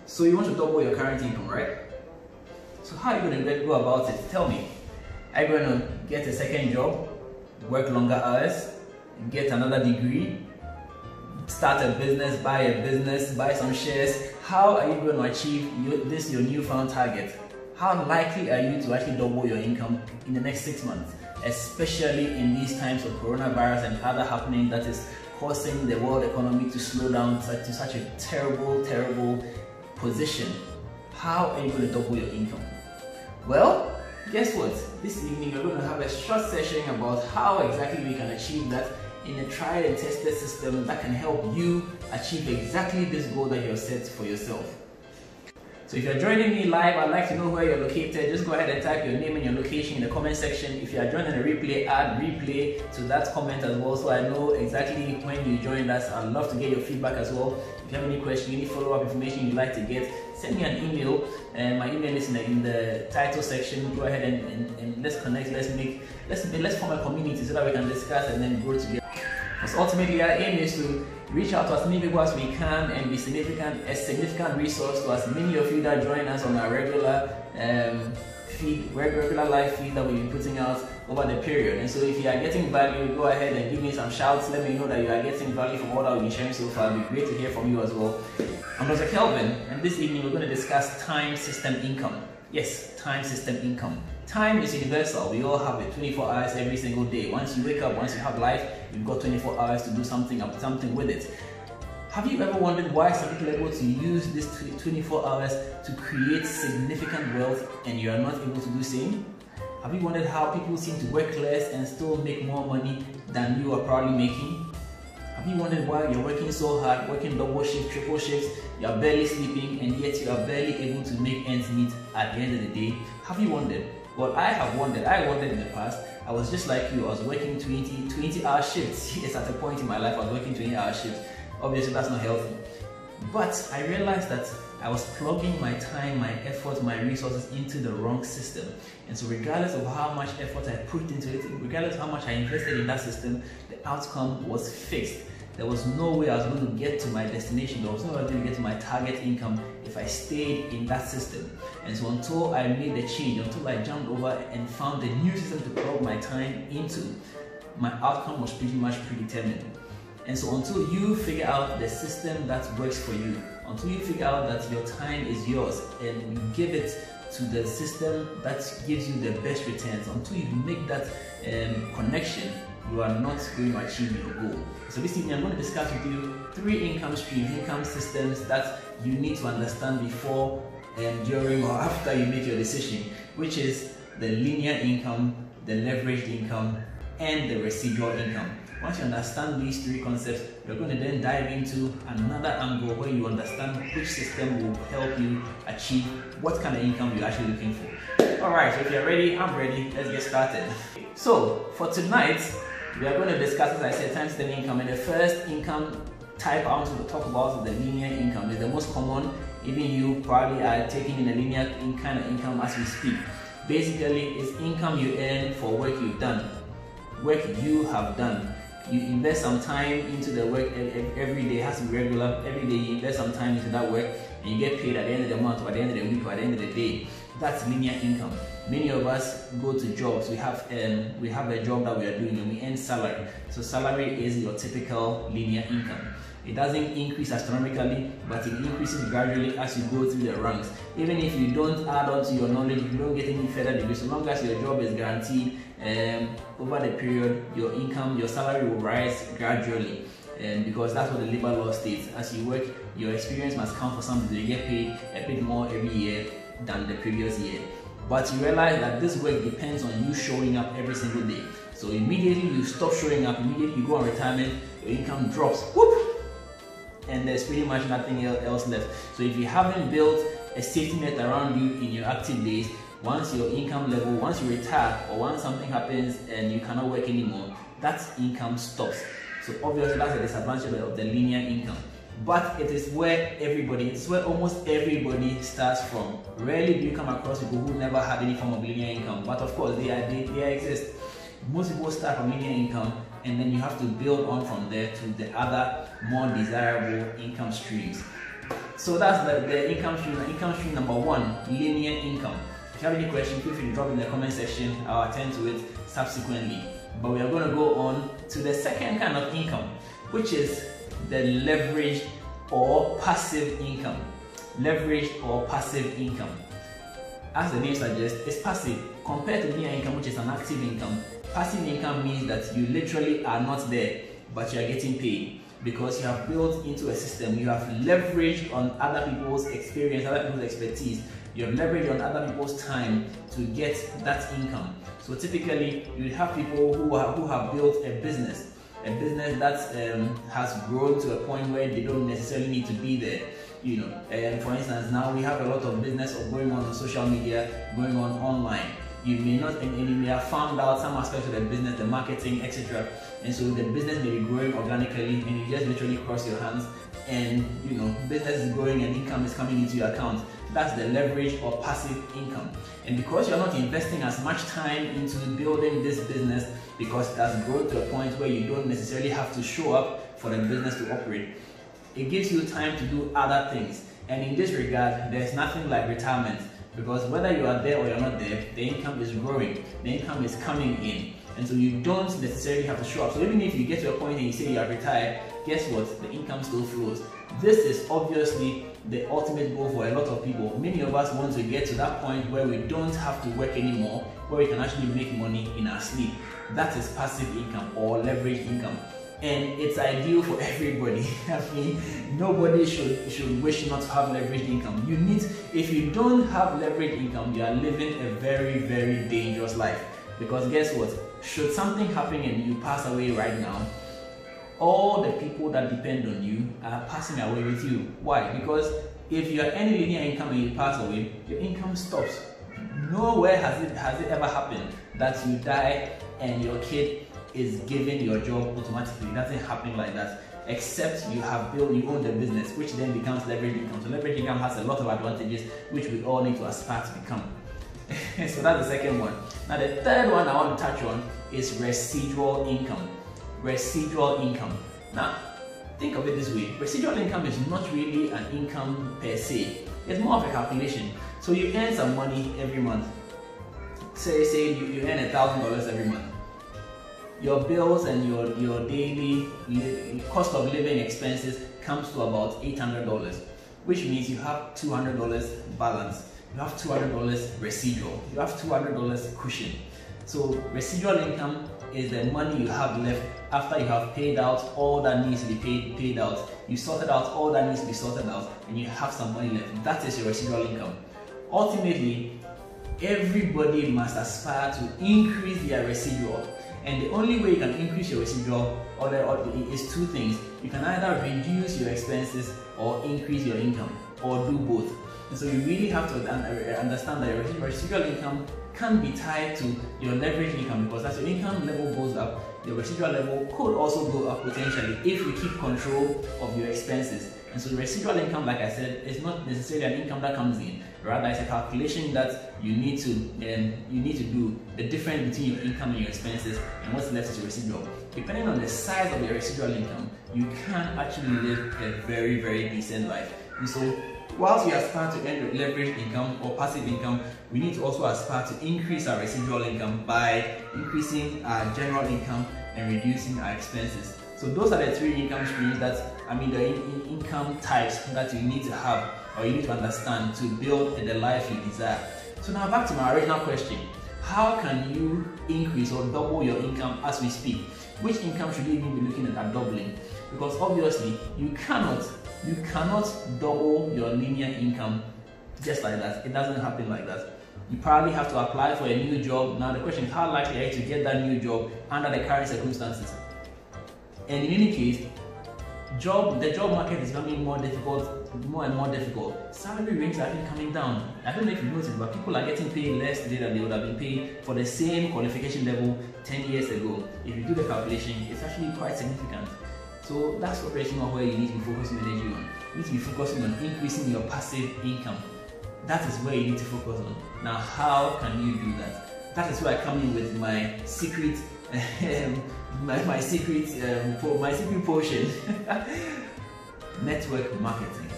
So you want to double your current income, right? So how are you going to go about it? Tell me. Are you going to get a second job, work longer hours, get another degree, start a business, buy some shares? How are you going to achieve your newfound target? How likely are you to actually double your income in the next 6 months, especially in these times of coronavirus and other happening that is causing the world economy to slow down to such a terrible position? How are you going to double your income? Well, guess what? This evening we're going to have a short session about how exactly we can achieve that in a tried and tested system that can help you achieve exactly this goal that you have set for yourself. So if you're joining me live, I'd like to know where you're located. Just go ahead and type your name and your location in the comment section. If you are joining a replay, add replay to that comment as well, so I know exactly when you joined us. I'd love to get your feedback as well. If you have any question, any follow-up information you'd like to get, send me an email, and my email is in the title section. Go ahead and let's connect. Let's form a community so that we can discuss and then grow together. Because ultimately our aim is to reach out to as many people as we can and be a significant resource to as many of you that join us on our regular live feed that we've been putting out over the period. And so if you are getting value, go ahead and give me some shouts. Let me know that you are getting value from what I've been sharing so far. It'd be great to hear from you as well. I'm Dr. Kelvin, and this evening we're going to discuss time system income. Yes, time system income. Time is universal. We all have it 24 hours every single day. Once you wake up, once you have life, you've got 24 hours to do something with it. Have you ever wondered why some people are able to use this 24 hours to create significant wealth and you are not able to do the same? Have you wondered how people seem to work less and still make more money than you are probably making? Have you wondered why you're working so hard, working double shifts, triple shifts, you're barely sleeping, and yet you are barely able to make ends meet at the end of the day? Have you wondered? Well, I have wondered. I wondered in the past. I was just like you. I was working 20-hour shifts. Yes, at a point in my life, I was working 20-hour shifts. Obviously, that's not healthy. But I realized that I was plugging my time, my effort, my resources into the wrong system. And so regardless of how much effort I put into it, regardless of how much I invested in that system, the outcome was fixed. There was no way I was going to get to my destination. There was no way I was going to get to my target income if I stayed in that system. And so until I made the change, until I jumped over and found a new system to plug my time into, my outcome was pretty much predetermined. And so until you figure out the system that works for you, until you figure out that your time is yours and you give it to the system that gives you the best returns, until you make that connection, you are not going to achieve your goal. So this evening I'm going to discuss with you 3 income streams, income systems that you need to understand before, during, or after you make your decision, which is the linear income, the leveraged income, and the residual income. Once you understand these 3 concepts, we're going to then dive into another angle where you understand which system will help you achieve what kind of income you're actually looking for. Alright, so if you're ready, I'm ready. Let's get started. So for tonight, we are going to discuss, as I said, time system income. And the first income type I want to talk about is the linear income. It's the most common. Even you probably are taking in a linear kind of income as we speak. Basically, it's income you earn for work you've done, work you have done. You invest some time into the work every day. It has to be regular. Every day you invest some time into that work and you get paid at the end of the month or at the end of the week or at the end of the day. That's linear income. Many of us go to jobs. We have a job that we are doing and we earn salary. So salary is your typical linear income. It doesn't increase astronomically, but it increases gradually as you go through the ranks. Even if you don't add on to your knowledge, if you don't get any further degree, so long as your job is guaranteed, over the period, your income, your salary will rise gradually. Because that's what the labor law states. As you work, your experience must count for something. You get paid a bit more every year than the previous year. But you realize that this work depends on you showing up every single day. So immediately you stop showing up, immediately you go on retirement, your income drops, whoop, and there's pretty much nothing else left. So if you haven't built a safety net around you in your active days, once your income level, once you retire, or once something happens and you cannot work anymore, that income stops. So obviously that's a disadvantage of the linear income. But it is where it's where almost everybody starts from. Rarely do you come across people who never had any form of linear income, but of course they exist. Most people start from linear income and then you have to build on from there to the other more desirable income streams. So that's the income stream. Income stream number one, linear income. If you have any questions, feel free to drop in the comment section. I'll attend to it subsequently. But we are going to go on to the second kind of income, which is the leveraged or passive income. Leveraged or passive income. As the name suggests, it's passive compared to linear income, which is an active income. Passive income means that you literally are not there, but you are getting paid because you have built into a system. You have leveraged on other people's experience, other people's expertise. You have leveraged on other people's time to get that income. So typically, you have people who have built a business that has grown to a point where they don't necessarily need to be there. You know, and for instance, now we have a lot of business going on social media, going on online. You may not, and you may have found out some aspects of the business, the marketing, etc. And so the business may be growing organically, and you just literally cross your hands, and you know, business is growing and income is coming into your account. That's the leverage or passive income. And because you're not investing as much time into building this business, because it has grown to a point where you don't necessarily have to show up for the business to operate, it gives you time to do other things. And in this regard, there's nothing like retirement, because whether you are there or you're not there, the income is growing, the income is coming in, and so you don't necessarily have to show up. So even if you get to a point and you say you are retired, guess what? The income still flows. This is obviously the ultimate goal for a lot of people. Many of us want to get to that point where we don't have to work anymore, where we can actually make money in our sleep. That is passive income or leveraged income. And it's ideal for everybody. I mean, nobody should wish not to have leveraged income. You need, if you don't have leveraged income, you are living a very, very dangerous life. Because guess what? Should something happen and you pass away right now, all the people that depend on you are passing away with you. Why? Because if you are earning linear income and you pass away, your income stops. Nowhere has it ever happened that you die and your kid is given your job automatically. It doesn't happen like that, except you own the business, which then becomes leveraged income. So leveraged income has a lot of advantages, which we all need to aspire to become. So that's the second one. Now the third one I want to touch on is residual income. Residual income. Now, think of it this way. Residual income is not really an income per se. It's more of a calculation. So you earn some money every month. Say you earn $1,000 every month. Your bills and your daily cost of living expenses comes to about $800, which means you have $200 balance. You have $200 residual. You have $200 cushion. So residual income is the money you have left after you have paid out all that needs to be paid out. You sorted out all that needs to be sorted out, and you have some money left. That is your residual income. Ultimately, everybody must aspire to increase their residual. And the only way you can increase your residual is two things. You can either reduce your expenses or increase your income, or do both. And so you really have to understand that your residual income can be tied to your leveraged income, because as your income level goes up, your residual level could also go up potentially if you keep control of your expenses. And so the residual income, like I said, is not necessarily an income that comes in. Rather, it's a calculation that you need to do, the difference between your income and your expenses, and what's left is your residual. Depending on the size of your residual income, you can actually live a very, very decent life. And so, whilst we aspire to earn leveraged income or passive income, we need to also aspire to increase our residual income by increasing our general income and reducing our expenses. So those are the three income streams the income types that you need to have, or you need to understand to build the life you desire. So now back to my original question. How can you increase or double your income as we speak? Which income should you even be looking at doubling? Because obviously you cannot double your linear income just like that. It doesn't happen like that. You probably have to apply for a new job. Now the question is, how likely are you to get that new job under the current circumstances? And in any case, the job market is becoming more and more difficult. Salary rates are actually coming down. I don't know if you noticed, but people are getting paid less today than they would have been paid for the same qualification level 10 years ago. If you do the calculation, it's actually quite significant. So that's what where you need to be focusing energy on. You need to be focusing on increasing your passive income. That is where you need to focus on. Now, how can you do that? That is where I come in with my secret, my secret potion: network marketing.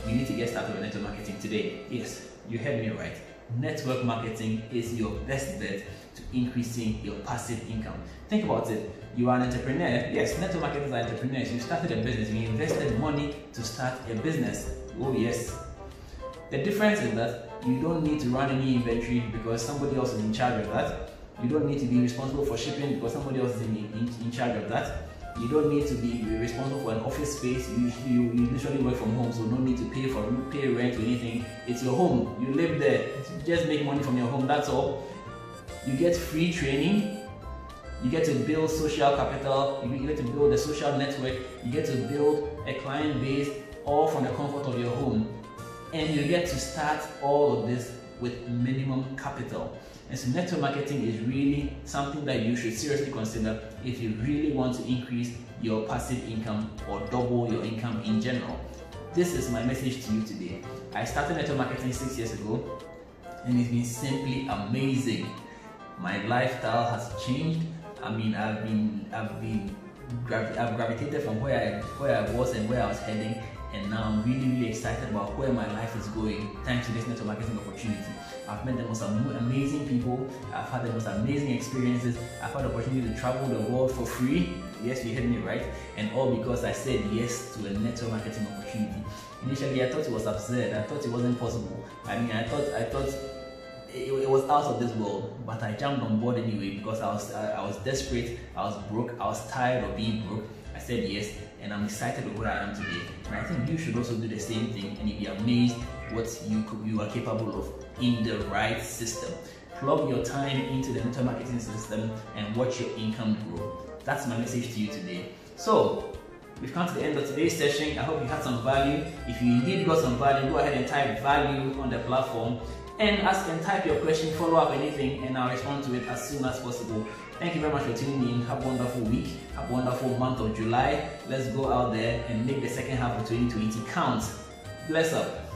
you need to get started with network marketing today. Yes, you heard me right. Network marketing is your best bet to increasing your passive income. Think about it. You are an entrepreneur. Yes, network marketers are entrepreneurs. You started a business. You invested money to start a business. Oh yes. The difference is that you don't need to run any inventory because somebody else is in charge of that. You don't need to be responsible for shipping because somebody else is in charge of that. You don't need to be responsible for an office space. You literally work from home, so no need to pay rent or anything. It's your home. You live there. You just make money from your home. That's all. You get free training. You get to build social capital. You get to build a social network. You get to build a client base, all from the comfort of your home. And you get to start all of this with minimum capital. And so network marketing is really something that you should seriously consider if you really want to increase your passive income or double your income in general. This is my message to you today. I started network marketing 6 years ago, and it's been simply amazing. My lifestyle has changed. I mean, I've gravitated from where I was and where I was heading, and now I'm really excited about where my life is going thanks to this network marketing opportunity. I've met the most amazing people. I've had the most amazing experiences. I've had the opportunity to travel the world for free. Yes, you heard me right. And all because I said yes to a network marketing opportunity. Initially, I thought it was absurd. I thought it wasn't possible. I mean, I thought it was out of this world. But I jumped on board anyway because I was desperate. I was broke. I was tired of being broke. I said yes, and I'm excited with where I am today. And I think you should also do the same thing, and you'll be amazed what you are capable of in the right system. Plug your time into the network marketing system and watch your income grow. That's my message to you today. So we've come to the end of today's session. I hope you had some value. If you indeed got some value, go ahead and type value on the platform and type your question, follow up anything, and I'll respond to it as soon as possible. Thank you very much for tuning in. Have a wonderful week. Have a wonderful month of July. Let's go out there and make the second half of 2020 count. Bless up.